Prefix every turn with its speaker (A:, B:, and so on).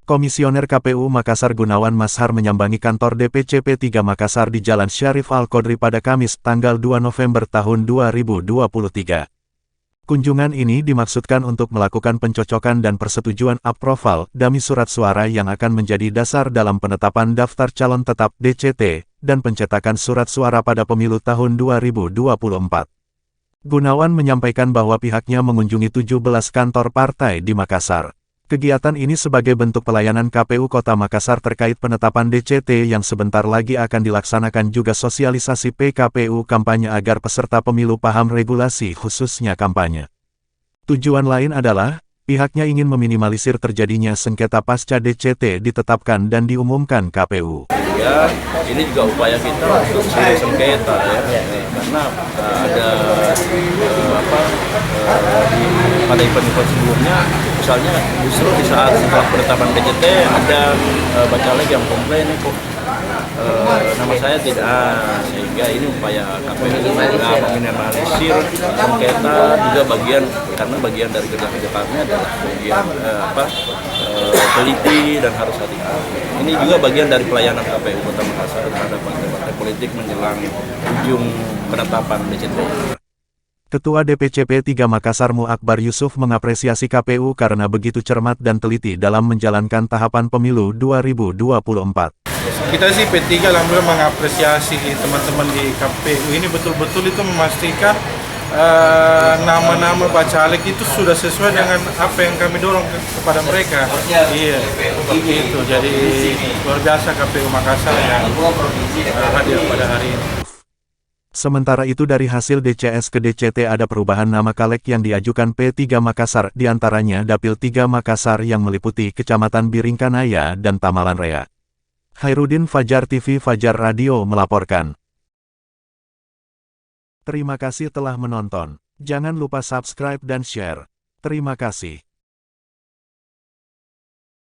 A: Komisioner KPU Makassar Gunawan Mashar menyambangi kantor DPC P3 Makassar di Jalan Syarif Al-Qodri pada Kamis, tanggal 2 November tahun 2023. Kunjungan ini dimaksudkan untuk melakukan pencocokan dan persetujuan approval dummy surat suara yang akan menjadi dasar dalam penetapan daftar calon tetap DCT dan pencetakan surat suara pada pemilu tahun 2024. Gunawan menyampaikan bahwa pihaknya mengunjungi 17 kantor partai di Makassar. Kegiatan ini sebagai bentuk pelayanan KPU Kota Makassar terkait penetapan DCT yang sebentar lagi akan dilaksanakan, juga sosialisasi PKPU kampanye agar peserta pemilu paham regulasi khususnya kampanye. Tujuan lain adalah, pihaknya ingin meminimalisir terjadinya sengketa pasca DCT ditetapkan dan diumumkan KPU.
B: Ya, ini juga upaya kita untuk sengketa ya, karena ada pada event-event sebelumnya, misalnya justru di saat setelah penetapan DCT ada bacalek yang komplain kok nama saya tidak, sehingga ini upaya KPU meminimalisir sengketa, juga karena bagian dari kerja kami adalah bagian teliti dan harus hati-hati. Ini juga bagian dari pelayanan KPU Kota Makassar terhadap partai-partai politik menjelang ujung penetapan DCT.
A: Ketua DPC P3 Makassar Mu Akbar Yusuf mengapresiasi KPU karena begitu cermat dan teliti dalam menjalankan tahapan pemilu 2024.
C: Kita sih P3 alhamdulillah mengapresiasi teman-teman di KPU ini betul-betul itu memastikan nama-nama bacalek itu sudah sesuai dengan apa yang kami dorong kepada mereka. Iya, itu jadi luar biasa KPU Makassar yang hadir pada hari ini.
A: Sementara itu dari hasil DCS ke DCT ada perubahan nama caleg yang diajukan P3 Makassar, diantaranya Dapil 3 Makassar yang meliputi Kecamatan Biringkanaya dan Tamalan Rea. Hairudin Fajar TV Fajar Radio melaporkan. Terima kasih telah menonton. Jangan lupa subscribe dan share. Terima kasih.